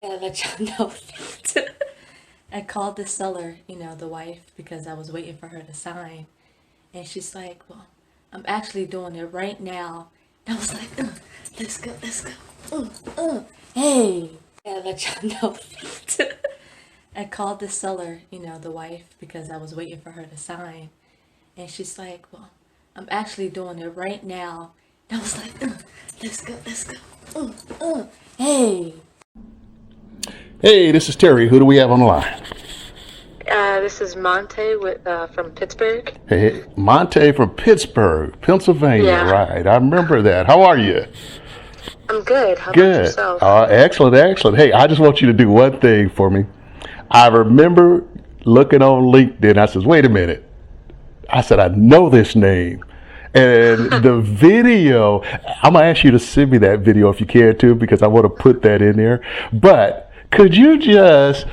Yeah, let y'all know that I called the seller, the wife, because I was waiting for her to sign. And she's like, well, I'm actually doing it right now. And I was like, let's go, let's go. Hey. Yeah, let y'all know that I called the seller, the wife, because I was waiting for her to sign. And she's like, well, I'm actually doing it right now. And I was like, let's go, let's go. Hey. Hey, this is Terry. Who do we have on the line? This is Monte from Pittsburgh. Hey, Monte from Pittsburgh, Pennsylvania. Yeah, Right. I remember that. How are you? I'm good. How about Good. yourself? Excellent, excellent. Hey, I just want you to do one thing for me. I remember looking on LinkedIn. I says, wait a minute. I said, I know this name. And the video, I'm going to ask you to send me that video if you can too, because I want to put that in there. But could you just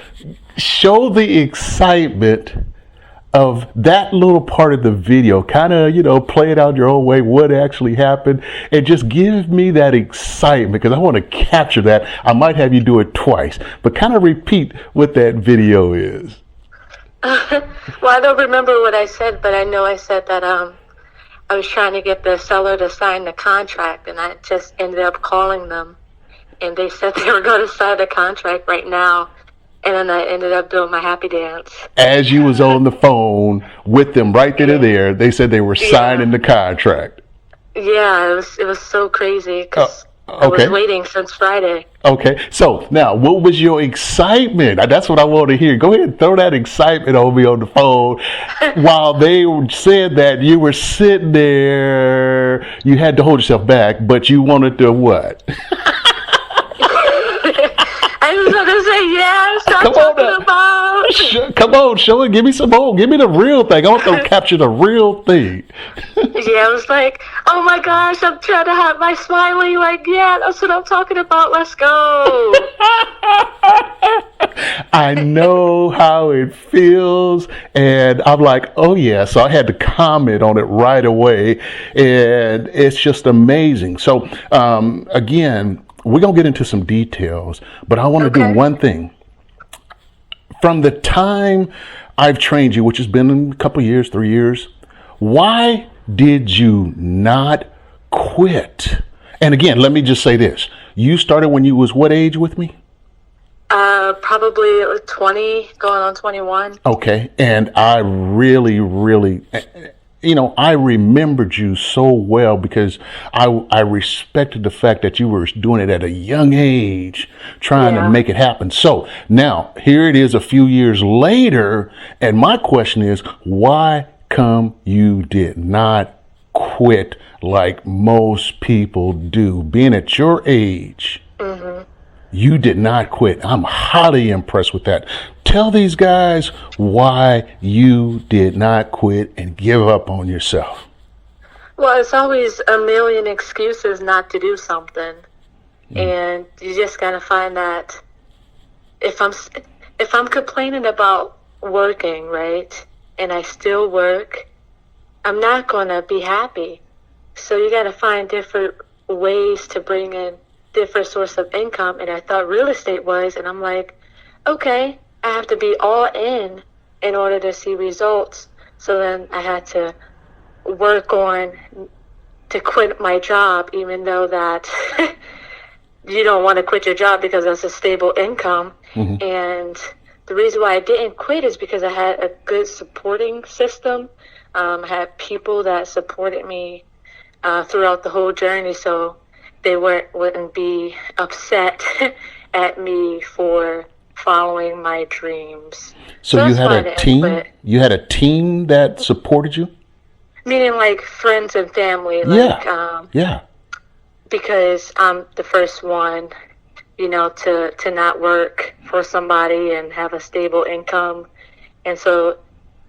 show the excitement of that little part of the video, kind of, play it out your own way, what actually happened, and just give me that excitement because I want to capture that. I might have you do it twice, but kind of repeat what that video is. Well, I don't remember what I said, but I know I said that I was trying to get the seller to sign the contract, and I just ended up calling them, and they said they were going to sign the contract right now, and then I ended up doing my happy dance. As you was on the phone with them right then and Yeah, there, they said they were yeah, signing the contract. yeah. It was so crazy Uh, because I was okay. waiting since Friday. Okay, so now what was your excitement? That's what I want to hear. Go ahead and throw that excitement on me on the phone. While they said that you were sitting there, you had to hold yourself back, but you wanted to what? I was going to say yes. I'm Come on talking now. about. Come on, show it. Give me some more. Give me the real thing. I want to capture the real thing. Yeah, I was like, oh my gosh, I'm trying to have my smiley. Like, yeah, that's what I'm talking about. Let's go. I know how it feels, and I'm like, oh yeah. So I had to comment on it right away, and it's just amazing. So again, we're gonna get into some details, but I want to do Okay. one thing. From the time I've trained you, which has been a couple years, 3 years, why did you not quit? And again, let me just say this: you started when you was what age with me? Probably 20, going on 21. Okay, and I really, really, I remembered you so well because I respected the fact that you were doing it at a young age, trying to Yeah. make it happen. So now here it is a few years later, and my question is, why come you did not quit like most people do? Being at your age, hmm you did not quit. I'm highly impressed with that. Tell these guys why you did not quit and give up on yourself. Well, it's always a million excuses not to do something. And you just gotta find that if I'm s- if I'm complaining about working, right, and I still work, I'm not gonna be happy. So you gotta find different ways to bring in different source of income. And I thought real estate was, and I'm like, okay, I have to be all in order to see results. So then I had to work on to quit my job, even though that you don't want to quit your job because that's a stable income. Mhm. And the reason why I didn't quit is because I had a good supporting system. I had people that supported me throughout the whole journey, so they wouldn't be upset at me for following my dreams. So So you that's had why I a didn't team? quit. You had a team that supported you? Meaning like friends and family, Yeah. like Yeah. because I'm the first one, to not work for somebody and have a stable income. And so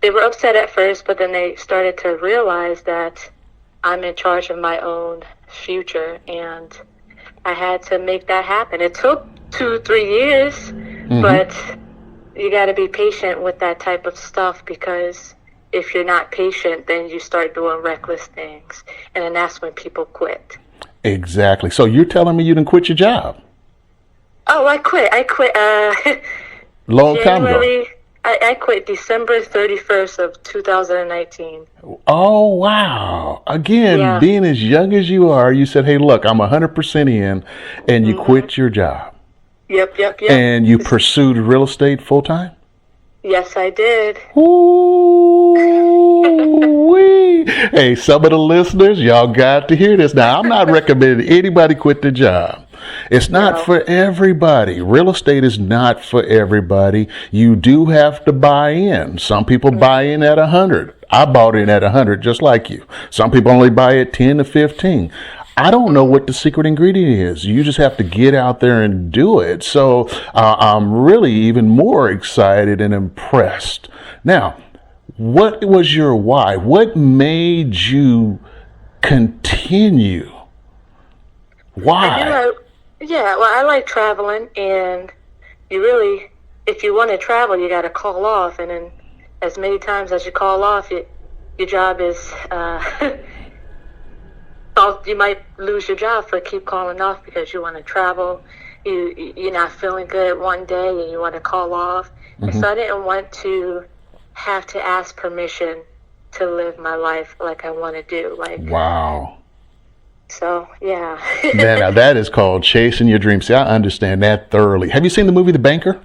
they were upset at first, but then they started to realize that I'm in charge of my own future, and I had to make that happen. It took 2, 3 years, Hmm. but you got to be patient with that type of stuff because if you're not patient, then you start doing reckless things, and then that's when people quit. Exactly. So you're telling me you didn't quit your job? Oh, I quit. Long time ago. January. I quit December 31st of 2019. Oh, wow. Again, Yeah. being as young as you are, you said, hey, look, I'm 100% in, and you quit your job. Yep. And you pursued real estate full time? Yes, I did. Ooh-wee. Hey, some of the listeners, y'all got to hear this. Now, I'm not recommending anybody quit the job. It's not for everybody. Real estate is not for everybody. You do have to buy in. Some people buy in at 100. I bought in at 100 just like you. Some people only buy at 10 to 15. I don't know what the secret ingredient is. You just have to get out there and do it. So I'm really even more excited and impressed. Now, what was your why? What made you continue? Why? I like traveling, and if you want to travel, you got to call off, and then as many times as you call off, your job is, you might lose your job for keep calling off because you want to travel. You're not feeling good one day, and you want to call off. And so I didn't want to have to ask permission to live my life like I want to do. Wow. So, yeah. Man, now that is called chasing your dreams. See, I understand that thoroughly. Have you seen the movie The Banker?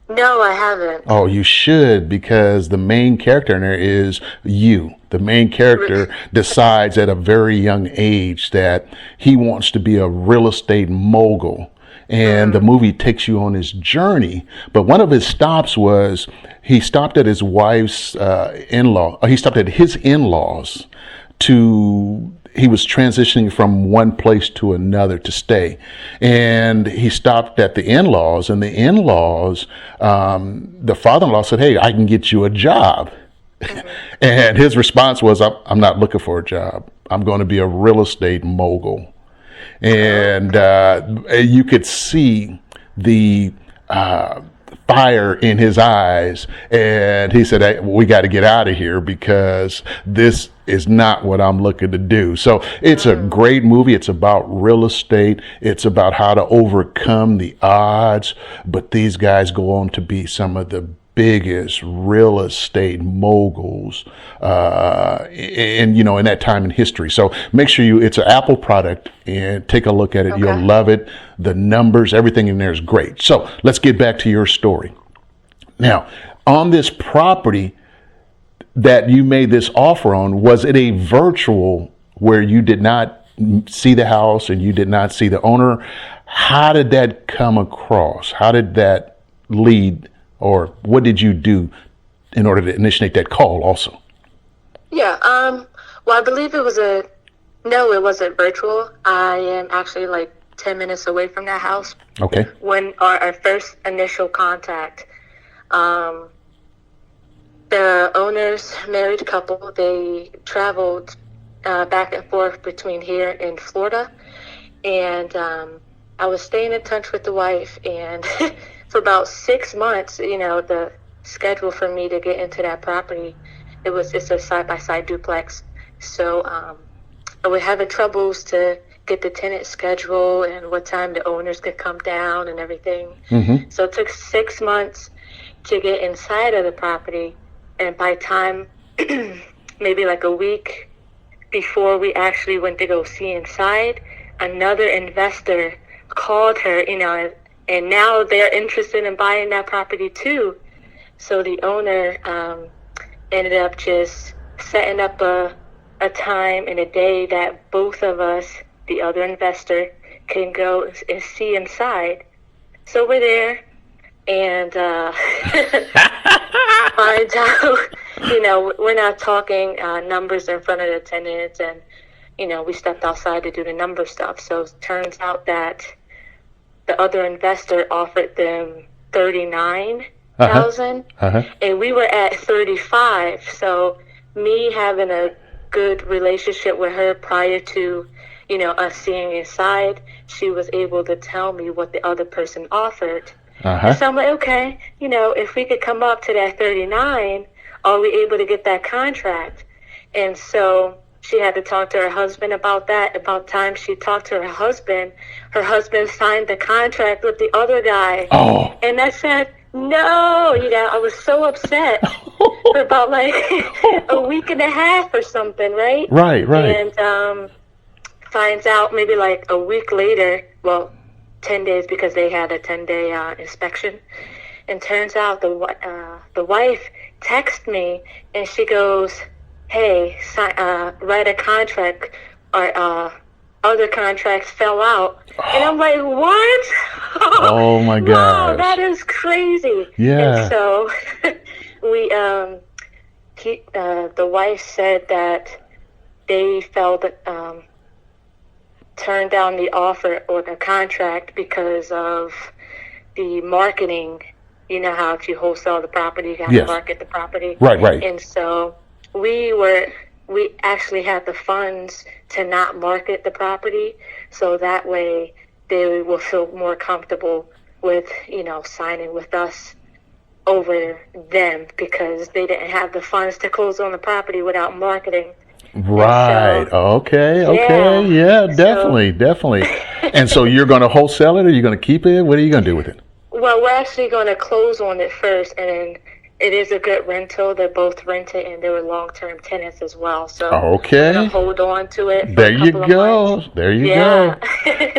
No, I haven't. Oh, you should, because the main character in there is you. The main character decides at a very young age that he wants to be a real estate mogul. And the movie takes you on his journey. But one of his stops was he stopped at his wife's in-law. He stopped at his in-laws he was transitioning from one place to another to stay. And he stopped at the in-laws, and the in-laws, the father-in-law said, hey, I can get you a job. And his response was, I'm not looking for a job. I'm going to be a real estate mogul. And you could see the fire in his eyes, and he said, hey, we got to get out of here because this is not what I'm looking to do. So it's a great movie. It's about real estate. It's about how to overcome the odds. But these guys go on to be some of the biggest real estate moguls in that time in history. So make sure it's an Apple product and take a look at it. Okay. You'll love it. The numbers, everything in there is great. So let's get back to your story. Now, on this property that you made this offer on, was it a virtual where you did not see the house and you did not see the owner? How did that come across? How did that lead? Or what did you do in order to initiate that call also? Yeah, I believe it wasn't virtual. I am actually like 10 minutes away from that house. Okay. When our first initial contact, the owners, married couple, they traveled back and forth between here and Florida. And I was staying in touch with the wife, and for about 6 months, the schedule for me to get into that property, it's a side-by-side duplex. So I was having troubles to get the tenant schedule and what time the owners could come down and everything. Mm-hmm. So it took 6 months to get inside of the property. And by time, maybe like a week before we actually went to go see inside, another investor called her, and now they're interested in buying that property too. So the owner ended up just setting up a time and a day that both of us, the other investor, can go and see inside. So we're there and find out, we're not talking numbers in front of the tenants, and, we stepped outside to do the number stuff. So it turns out that the other investor offered them $39,000, and we were at $35,000. So me having a good relationship with her prior to, us seeing inside, she was able to tell me what the other person offered. And so I'm like, okay, if we could come up to that 39, are we able to get that contract? And so she had to talk to her husband about that. About time she talked to her husband signed the contract with the other guy. Oh. And I said, no, I was so upset for about like a week and a half or something, right? Right. And finds out maybe like a week later, well, 10 days, because they had a 10-day inspection. And turns out the wife texted me and she goes, hey, write a contract. Our other contracts fell out. And I'm like, what? Oh my gosh. Wow, that is crazy. Yeah. And so we, the wife said that they felt turned down the offer or the contract because of the marketing. You know how if you wholesale the property, you have to market the property. Right. And so we actually had the funds to not market the property, so that way they will feel more comfortable with, signing with us over them, because they didn't have the funds to close on the property without marketing. Right. So, okay. Yeah, definitely. And so you're going to wholesale it, or you're going to keep it? What are you going to do with it? Well, we're actually going to close on it first, and then it is a good rental. They're both rented, and they were long-term tenants as well. So okay, we're going to hold on to it for there a you couple go. of months. There you go.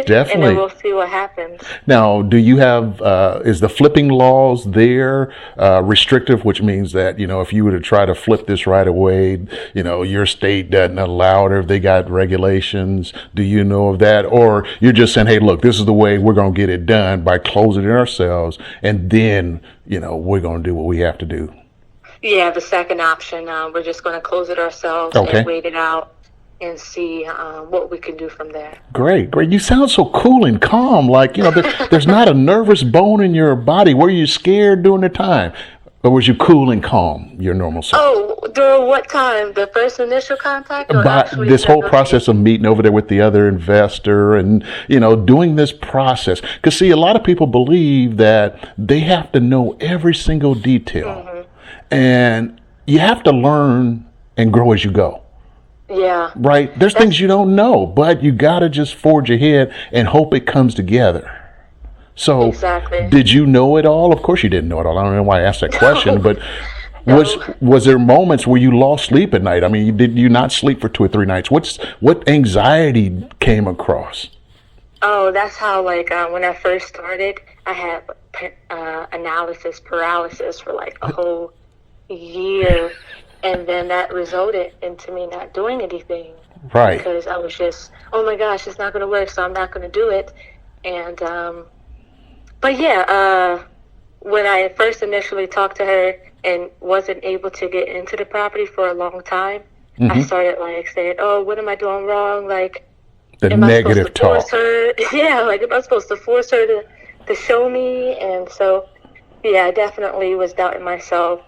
Definitely. And then we'll see what happens. Now, do you have, is the flipping laws there restrictive, which means that, if you were to try to flip this right away, your state doesn't allow it, or if they got regulations, do you know of that? Or you're just saying, hey, look, this is the way we're going to get it done by closing it ourselves, and then, we're going to do what we have to do. Yeah, the second option, we're just going to close it ourselves and wait it out and see what we can do from there. Great. You sound so cool and calm. Like, there's not a nervous bone in your body. Were you scared during the time? Or was you cool and calm, your normal self? Oh, during what time? The first initial contact? Or this whole process of meeting over there with the other investor and, doing this process. Because, see, a lot of people believe that they have to know every single detail. Mm-hmm. And you have to learn and grow as you go. Yeah. Right? There's things you don't know, but you got to just forge ahead and hope it comes together. So, Did you know it all? Of course you didn't know it all. I don't know why I asked that question, but was there moments where you lost sleep at night? I mean, did you not sleep for 2 or 3 nights? What anxiety came across? Oh, that's how, when I first started, I had analysis paralysis for a whole year, and then that resulted into me not doing anything. Right. Because I was just, oh my gosh, it's not going to work, so I'm not going to do it. And but yeah, when I first initially talked to her and wasn't able to get into the property for a long time, mm-hmm. I started saying, oh, what am I doing wrong? The negative talk. Am I supposed to force her to show me? And so, yeah, I definitely was doubting myself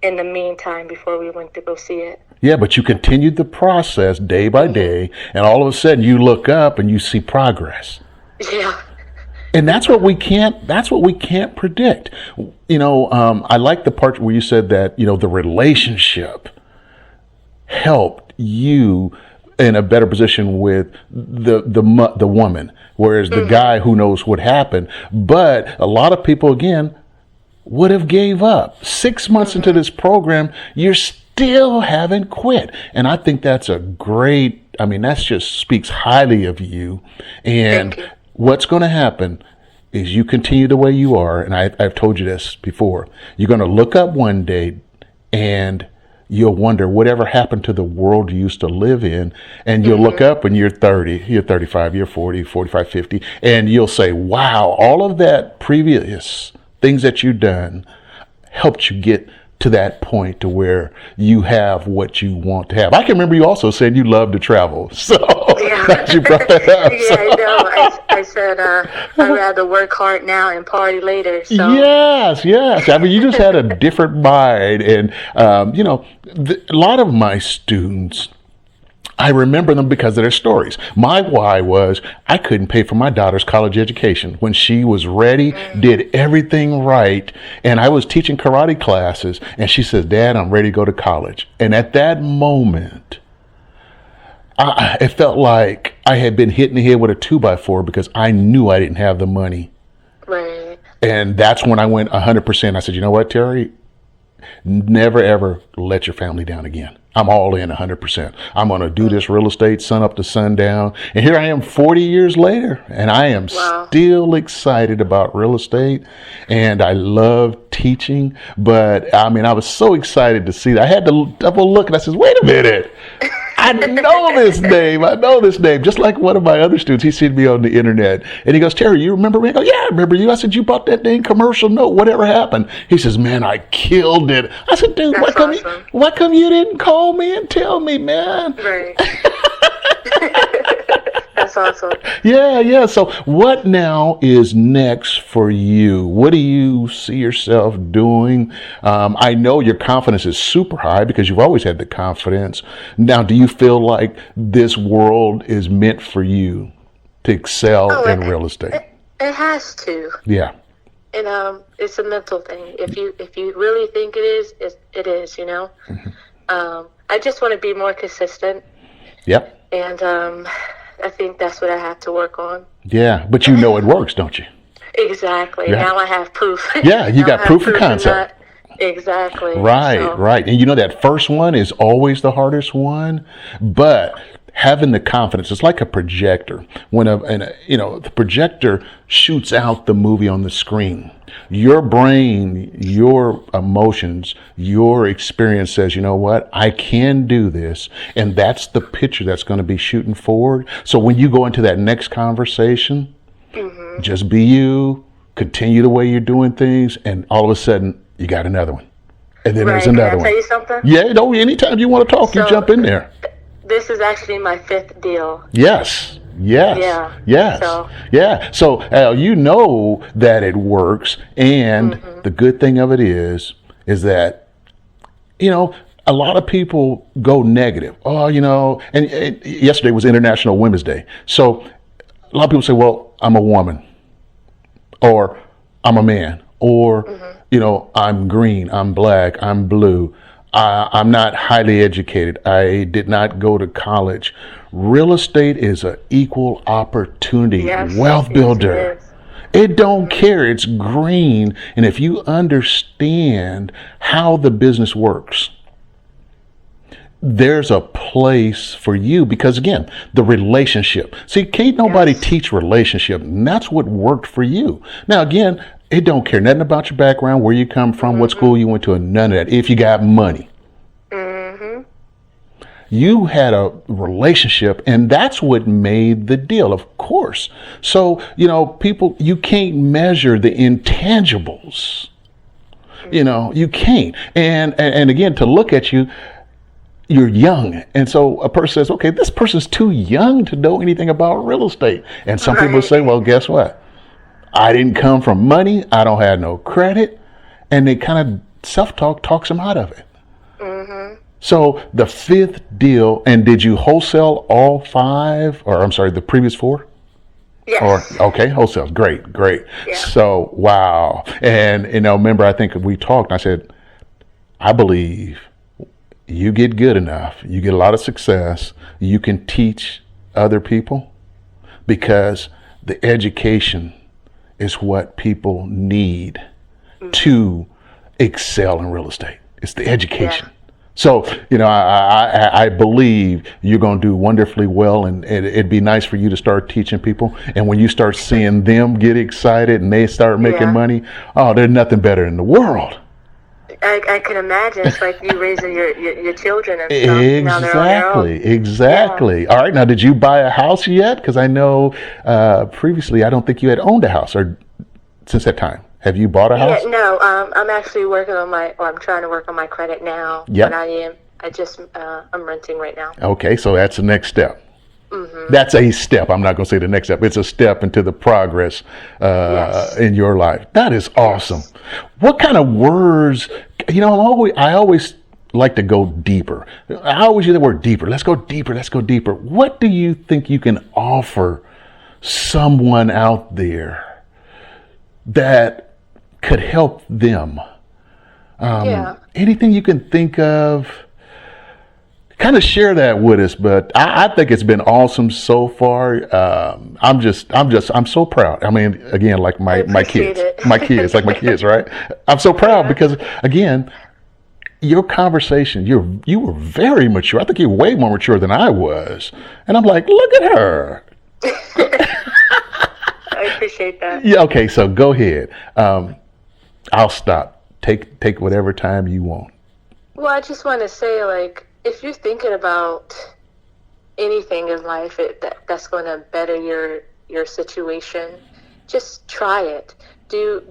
in the meantime before we went to go see it. Yeah, but you continued the process day by day, and all of a sudden you look up and you see progress. Yeah. And that's what we can't predict. I like the part where you said that, the relationship helped you in a better position with the woman, whereas the mm-hmm. guy who knows what happened. But a lot of people, again, would have gave up. 6 months mm-hmm. into this program, you're still haven't quit. And I think that's that just speaks highly of you. And what's going to happen is you continue the way you are, and I've told you this before. You're going to look up one day and you'll wonder whatever happened to the world you used to live in, and you'll mm-hmm. look up when you're 30, you're 35, you're 40, 45, 50, and you'll say, wow, all of that previous things that you've done helped you get to that point to where you have what you want to have. I can remember you also said you love to travel. So you brought that up. I know. I said I'd rather work hard now and party later. So. Yes. I mean, you just had a different mind. And, a lot of my students, I remember them because of their stories. My why was I couldn't pay for my daughter's college education. When she was ready, did everything right, and I was teaching karate classes, and she says, Dad, I'm ready to go to college. And at that moment, it felt like I had been hit in the head with a 2x4 because I knew I didn't have the money. Right. And that's when I went 100%. I said, you know what, Terry? Never, ever let your family down again. I'm all in 100%. I'm going to do this real estate sun up to sundown. And here I am 40 years later, and I am still excited about real estate. And I love teaching. But I mean, I was so excited to see that. I had to double look and I said, wait a minute. I know this name. I know this name. Just like one of my other students, he seen me on the internet. And he goes, Terry, you remember me? I go, yeah, I remember you. I said, you bought that dang commercial note. Whatever happened? He says, man, I killed it. I said, dude, why come you didn't call me and tell me, man? Right. That's awesome. Yeah. So what now is next for you? What do you see yourself doing? I know your confidence is super high because you've always had the confidence. Now, do you feel like this world is meant for you to excel in real estate? It has to. Yeah. And it's a mental thing. If you really think it is, it is, you know? Mm-hmm. I just want to be more consistent. Yep. And I think that's what I have to work on. Yeah, but you know it works, don't you? Exactly. Yeah. Now I have proof. Yeah, you got proof of concept. Exactly. Right. And you know that first one is always the hardest one, but having the confidence, it's like a projector. When the projector shoots out the movie on the screen, your brain, your emotions, your experience says, you know what, I can do this. And that's the picture that's going to be shooting forward. So when you go into that next conversation, just be you, continue the way you're doing things, and all of a sudden you got another one. And then there's another one. Can I tell you something? Yeah, anytime you want to talk, you jump in there. This is actually my 5th deal. Yes. Yeah. So you know that it works, and the good thing of it is that, a lot of people go negative. Oh, and yesterday was International Women's Day. So a lot of people say, well, I'm a woman, or I'm a man, or, I'm green, I'm black, I'm blue. I'm not highly educated. I did not go to college. Real estate is an equal opportunity wealth builder. It don't care. It's green. And if you understand how the business works, there's a place for you because, again, the relationship. See, can't nobody teach relationship, and that's what worked for you. Now, again, it don't care nothing about your background, where you come from, what school you went to, and none of that. If you got money. You had a relationship, and that's what made the deal, of course. So, people, you can't measure the intangibles. You can't. And again, to look at you, you're young. And so a person says, okay, this person's too young to know anything about real estate. And some people say, well, guess what? I didn't come from money. I don't have no credit. And they kind of self-talk talks them out of it. So the 5th deal, and did you wholesale all 5, or I'm sorry, the previous 4? Yes. Okay, wholesale, great. Yeah. So, wow. And, remember, I think we talked, and I said, I believe you get good enough, you get a lot of success, you can teach other people, because the education is what people need to excel in real estate. It's the education. Yeah. So, I believe you're going to do wonderfully well, and it'd be nice for you to start teaching people. And when you start seeing them get excited and they start making money, there's nothing better in the world. I can imagine. It's like you raising your children and stuff. Exactly. All right. Now, did you buy a house yet? Because I know previously I don't think you had owned a house or since that time. Have you bought a house? Yeah, no, I'm actually I'm trying to work on my credit now. Yeah. But I'm renting right now. Okay, so that's the next step. That's a step. I'm not going to say the next step. It's a step into the progress in your life. That is awesome. Yes. What kind of words, I always like to go deeper. I always use the word deeper. Let's go deeper. What do you think you can offer someone out there that could help them? Anything you can think of, kind of share that with us. But I think it's been awesome so far. I'm so proud. I mean, again, like my kids, like my kids, right? I'm so proud because, again, your conversation, you were very mature. I think you're way more mature than I was. And I'm like, look at her. I appreciate that. Yeah. Okay. So go ahead. I'll stop. Take whatever time you want. Well, I just want to say, like, if you're thinking about anything in life that's going to better your situation, just try it. Do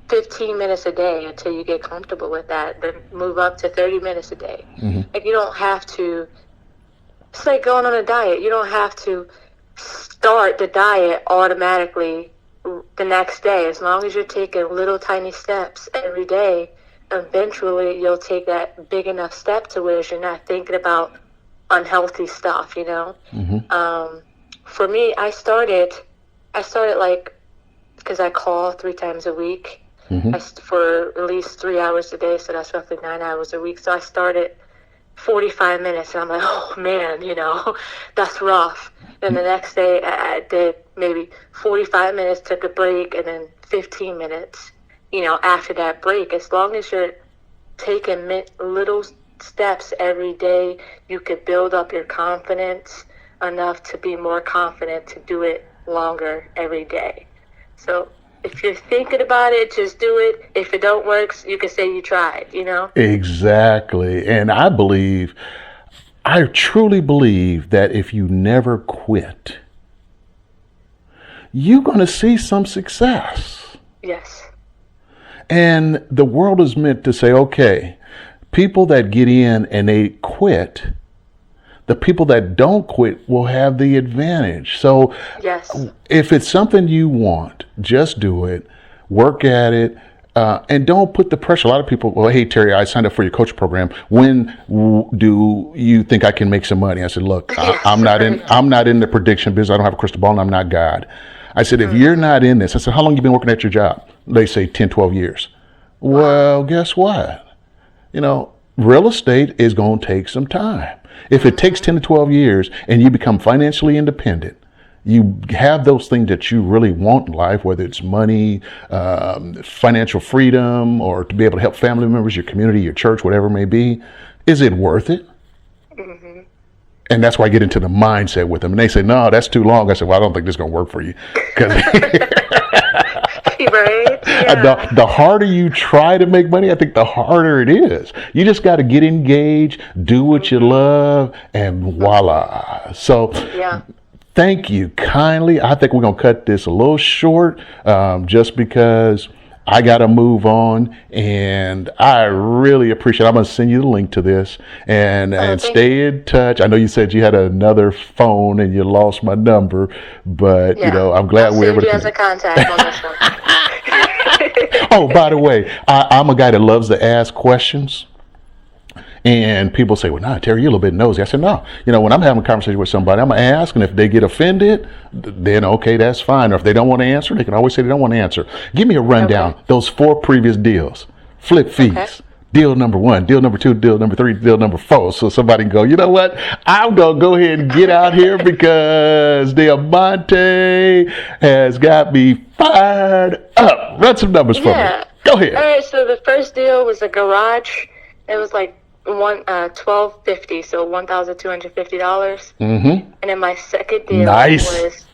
15 minutes a day until you get comfortable with that. Then move up to 30 minutes a day. Mm-hmm. Like, you don't have to. It's like going on a diet. You don't have to start the diet automatically the next day. As long as you're taking little tiny steps every day, eventually you'll take that big enough step to where you're not thinking about unhealthy stuff, you know? Mm-hmm. For me, I started like, because I call 3 times a week, mm-hmm. For at least 3 hours a day, so that's roughly 9 hours a week. So I started 45 minutes, and I'm like, oh man, you know, that's rough. Then the next day I did maybe 45 minutes, took a break, and then 15 minutes, you know, after that break. As long as you're taking little steps every day, you could build up your confidence enough to be more confident to do it longer every day. So if you're thinking about it, just do it. If it don't work, you can say you tried, you know? Exactly. And I truly believe that if you never quit, you're going to see some success. Yes. And the world is meant to say, okay, people that get in and they quit, the people that don't quit will have the advantage. So yes. If it's something you want, just do it, work at it, and don't put the pressure. A lot of people, well, hey, Terry, I signed up for your coach program. When do you think I can make some money? I said, look, I'm not in the prediction business. I don't have a crystal ball, and I'm not God. I said, if you're not in this, I said, how long have you been working at your job? They say 10, 12 years. Well, guess what? You know, real estate is going to take some time. If it takes 10 to 12 years and you become financially independent, you have those things that you really want in life, whether it's money, financial freedom, or to be able to help family members, your community, your church, whatever it may be. Is it worth it? Mm-hmm. And that's why I get into the mindset with them. And they say, no, that's too long. I said, well, I don't think this is going to work for you. Right? Yeah. The harder you try to make money, I think the harder it is. You just got to get engaged, do what you love, and voila. So thank you kindly. I think we're going to cut this a little short just because I got to move on, and I really appreciate it. I'm going to send you the link to this and stay in touch. I know you said you had another phone and you lost my number, but you know, I'm glad we're able to as a contact on this one. Oh, by the way, I'm a guy that loves to ask questions. And people say, well, nah, Terry, you're a little bit nosy. I said, no. You know, when I'm having a conversation with somebody, I'm going to ask, and if they get offended, then okay, that's fine. Or if they don't want to answer, they can always say they don't want to answer. Give me a rundown. Okay. Those 4 previous deals. Flip fees. Okay. Deal number 1, deal number 2, deal number 3, deal number 4. So somebody can go, you know what? I'm going to go ahead and get out here because Diamante has got me fired up. Run some numbers for me. Go ahead. All right, so the first deal was a garage. It was like $1,250, so $1,250. Mm-hmm. And then my second deal was,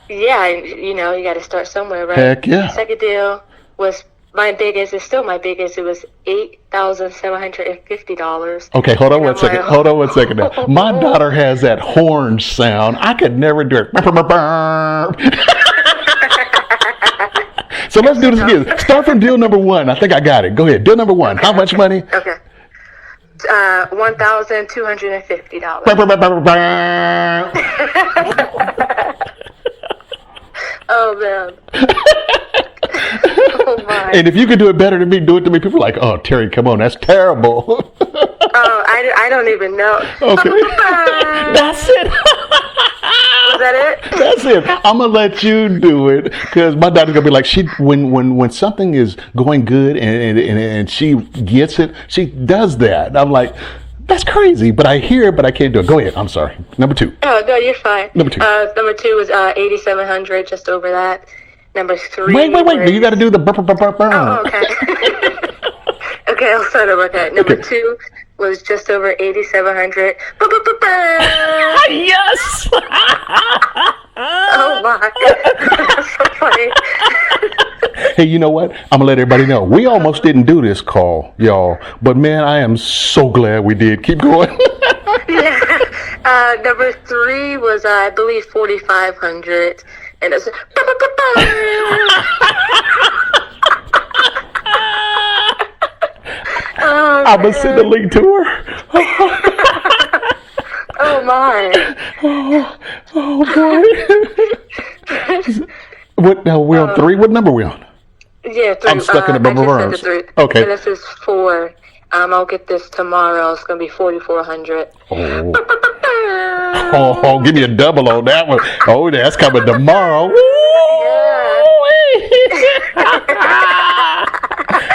you know, you got to start somewhere, right? Heck yeah. Second deal was my biggest. It's still my biggest. It was $8,750. Okay, hold on one second. Now. My daughter has that horn sound. I could never do it. So let's do this again. Start from deal number 1. I think I got it. Go ahead. Deal number 1. How much money? Okay. $1,250. Oh man. Oh my. And if you could do it better than me, do it to me. People are like, oh, Terry, come on, that's terrible. Oh, I don't even know. Okay. That's it. Was that it? That's it. I'm gonna let you do it because my daughter's gonna be like, when something is going good and she gets it, she does that. And I'm like, That's crazy, but I hear it, but I can't do it. Go ahead. I'm sorry. Number 2. Oh, no, you're fine. Number 2. Number 2 was 8,700, just over that. Number 3. Wait. Was... You got to do the burr. Oh, okay. Okay, I'll start over. Okay, number 2 was just over 8,700. Yes! Oh my God, that's so funny. Hey, you know what? I'm gonna let everybody know. We almost didn't do this call, y'all, but man, I am so glad we did. Keep going. Yeah. Number 3 was I believe 4,500, and it's. Oh, I'm gonna send a link to her. Oh my. Oh boy. What now? We're on 3. What number are we on? Yeah, 3. I'm stuck in the bubble worms. 3. Okay. And this is 4. I'll get this tomorrow. It's gonna be 4,400. Oh, give me a double on that one. Oh, that's coming tomorrow.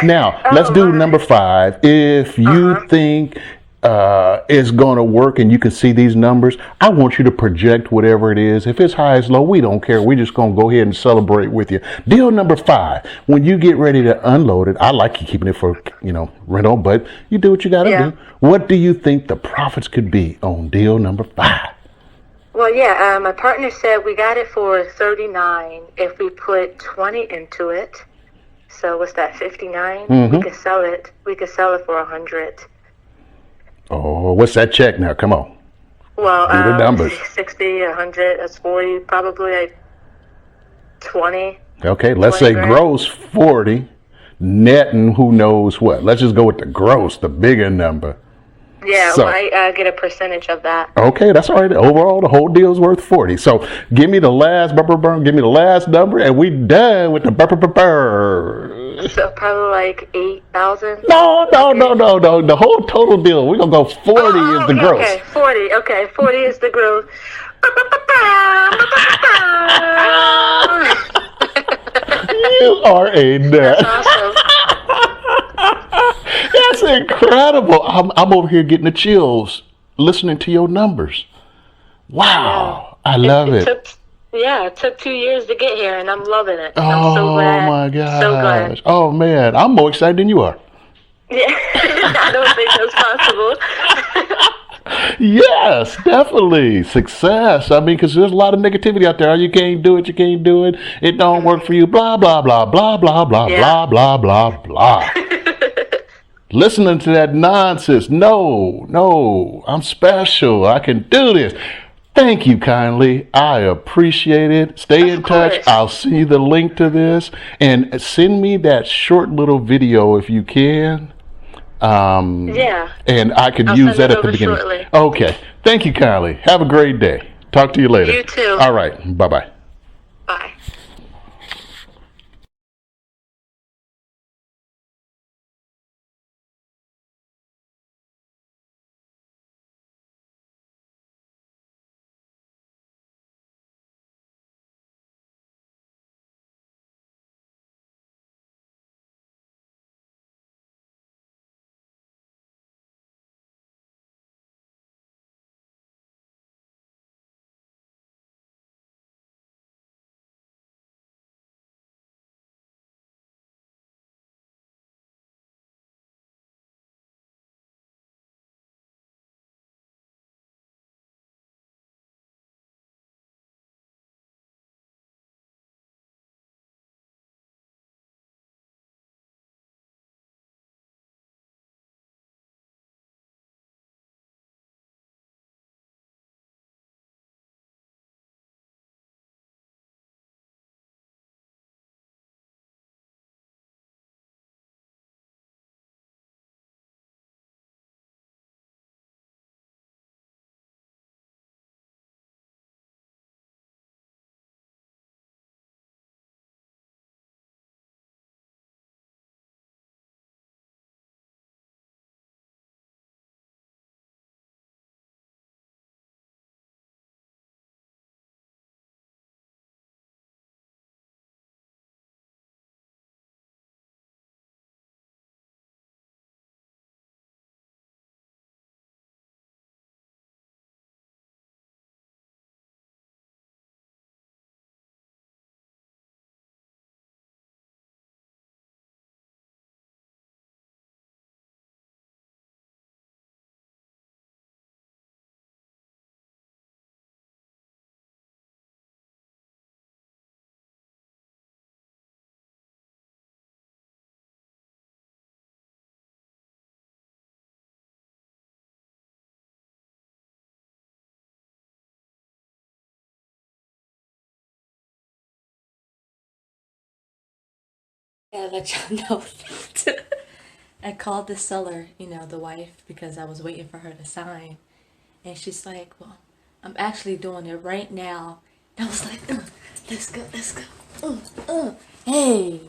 Now, let's do number 5. If you think it's going to work and you can see these numbers, I want you to project whatever it is. If it's high as low, we don't care. We're just going to go ahead and celebrate with you. Deal number 5. When you get ready to unload it, I like you keeping it for, rental, but you do what you got to do. What do you think the profits could be on deal number 5? Well, yeah, my partner said we got it for 39 if we put 20 into it. So what's that, 59? We could sell it. We could sell it for 100. Oh, what's that check now? Come on. Well, do the numbers. 60, 100, that's 40, probably like 20. Okay, let's say gross 40, netting who knows what. Let's just go with the gross, the bigger number. Yeah, so, I get a percentage of that. Okay, that's all right. Overall, the whole deal's worth 40. So give me the last give me the last number, and we done with the So probably like 8,000. No. The whole total deal. We're gonna go 40 is the gross. Okay, 40. Okay, 40 is the gross. You are a nut. That's awesome. That's incredible. I'm over here getting the chills listening to your numbers. Wow. I love it. It took 2 years to get here, and I'm loving it. Oh, I'm so glad. My gosh. So glad. Oh, man. I'm more excited than you are. Yeah. I don't think that's possible. Yes, definitely. Success. I mean, because there's a lot of negativity out there. You can't do it. It don't work for you. Blah, blah, blah, blah, blah, blah, blah, blah, blah, blah. Listening to that nonsense. No, I'm special. I can do this. Thank you kindly. I appreciate it. Stay in touch. I'll see the link to this. And send me that short little video if you can. And I could use that at the beginning. Shortly. Okay. Thank you kindly. Have a great day. Talk to you later. You too. All right. Bye-bye. Bye. Yeah, let y'all know that. I called the seller, you know, the wife, because I was waiting for her to sign. And she's like, well, I'm actually doing it right now. And I was like, let's go, let's go. Hey,